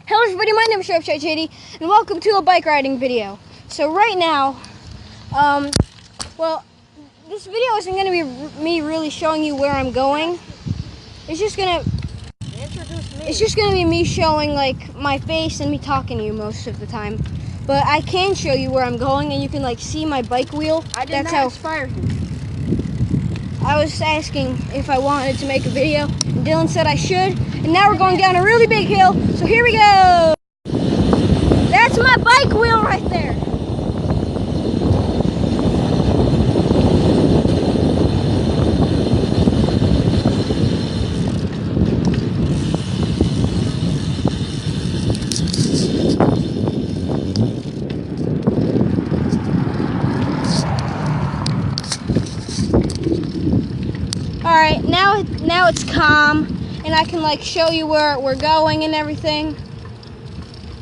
Hello everybody, my name is Sheriff JD, and welcome to a bike riding video. So right now, well, this video isn't going to be me really showing you where I'm going. It's just going to be me showing like my face and me talking to you most of the time. But I can show you where I'm going, and you can like see my bike wheel. That's how inspired you. I was asking if I wanted to make a video, and Dylan said I should, and now we're going down a really big hill, so here we go! That's my bike wheel right there! Alright, now it's calm, and I can like show you where we're going and everything.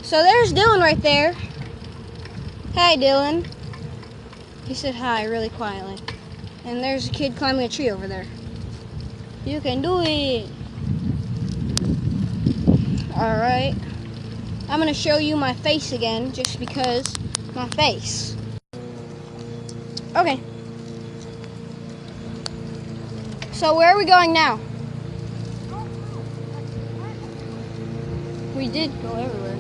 So there's Dylan right there. Hi, Dylan. He said hi really quietly. And there's a kid climbing a tree over there. You can do it. Alright. I'm going to show you my face again, just because my face. Okay. So where are we going now? We did go everywhere.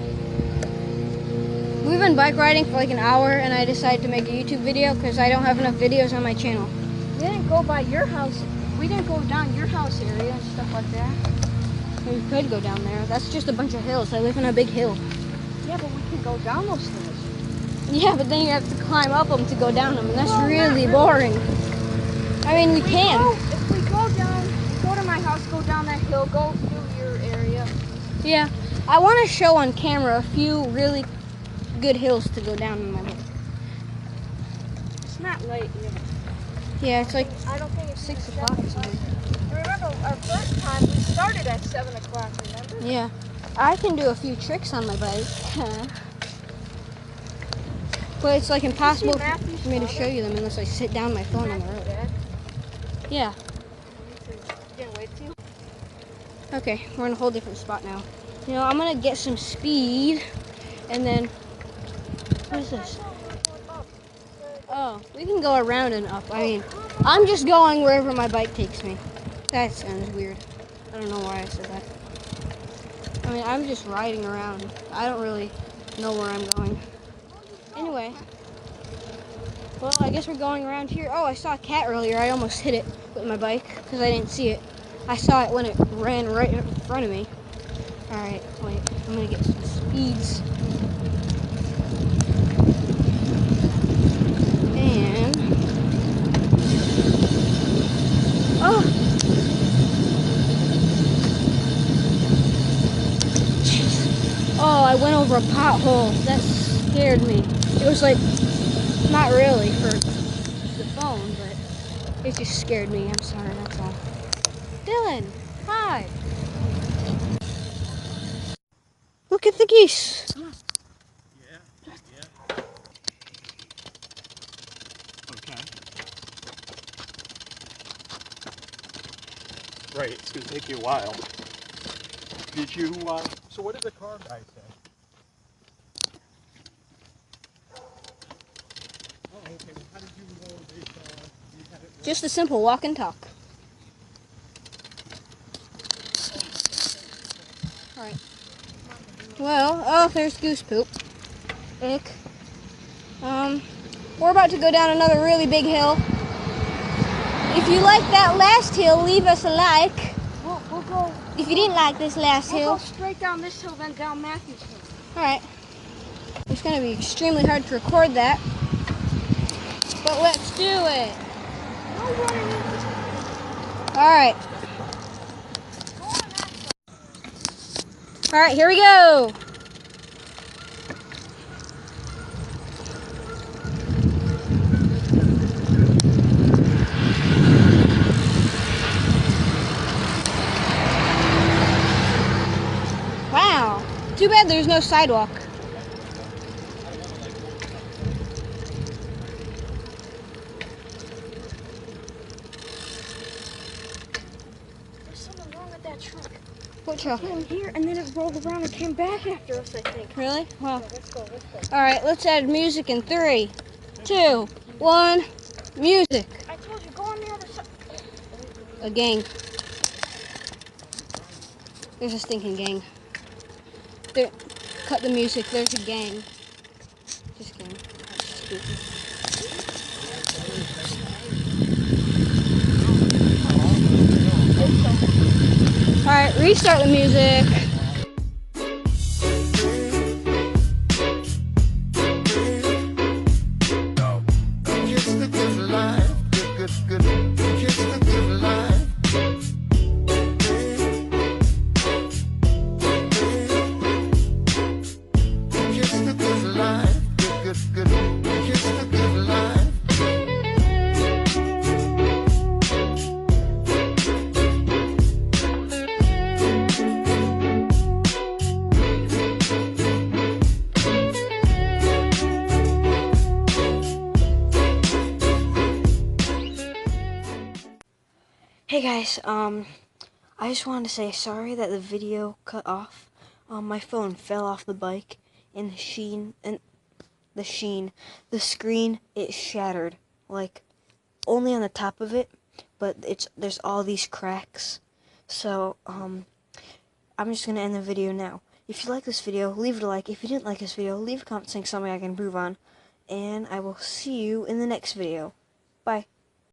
We've been bike riding for like an hour, and I decided to make a YouTube video because I don't have enough videos on my channel. We didn't go by your house. We didn't go down your house area and stuff like that. We could go down there. That's just a bunch of hills. I live in a big hill. Yeah, but we can go down those hills. Yeah, but then you have to climb up them to go down them, and that's really boring. I mean, we can. If we go down, go to my house, go down that hill, go through your area. Yeah, I want to show on camera a few really good hills to go down in my life. It's not late yet. Yeah, it's like I don't think it's 6 o'clock or something. Remember our first time we started at 7 o'clock, remember? Yeah, I can do a few tricks on my bike. But it's like impossible for me to show you them unless I sit down my phone on the road. Yeah. Okay, we're in a whole different spot now. You know, I'm gonna get some speed, and then, what is this? Oh, we can go around and up. I mean, I'm just going wherever my bike takes me. That sounds weird. I don't know why I said that. I mean, I'm just riding around. I don't really know where I'm going. Anyway, well, I guess we're going around here. Oh, I saw a cat earlier. I almost hit it with my bike because I didn't see it. I saw it when it ran right in front of me. Alright, wait, I'm gonna get some speeds. And, oh! Jeez. Oh, I went over a pothole. That scared me. It was like, not really for the phone, but it just scared me. I'm sorry, that's all. Dylan, hi. Look at the geese. Yeah. Okay. Right, it's going to take you a while. Did you, so what did the car guy say? Oh, okay. Well, how did you know they you had it? Just a simple walk and talk. Alright. Well, oh, there's goose poop. Ick. We're about to go down another really big hill. If you like that last hill, leave us a like. We'll go. If you didn't like this last hill, We'll go straight down this hill, then down Matthews Hill. alright. It's going to be extremely hard to record that. But let's do it. No running into. Alright. Alright, here we go. Wow. Too bad there's no sidewalk. truck? Came here and then it rolled around and came back after us, I think. Really? Well, Let's go. all right. Let's add music in 3, 2, 1. Music. I told you, go on the other side. A gang. There's a stinking gang. There. Cut the music. There's a gang. Just kidding. That's stupid. All right. Restart the music. Kiss the good life, good. Kiss the good life. Kiss the good life, good. Kiss the good life. Hey guys, I just wanted to say sorry that the video cut off. My phone fell off the bike and the screen, it shattered. Like, only on the top of it, but there's all these cracks. So, I'm just gonna end the video now. If you like this video, leave it a like. If you didn't like this video, leave a comment saying something I can improve on. And I will see you in the next video. Bye.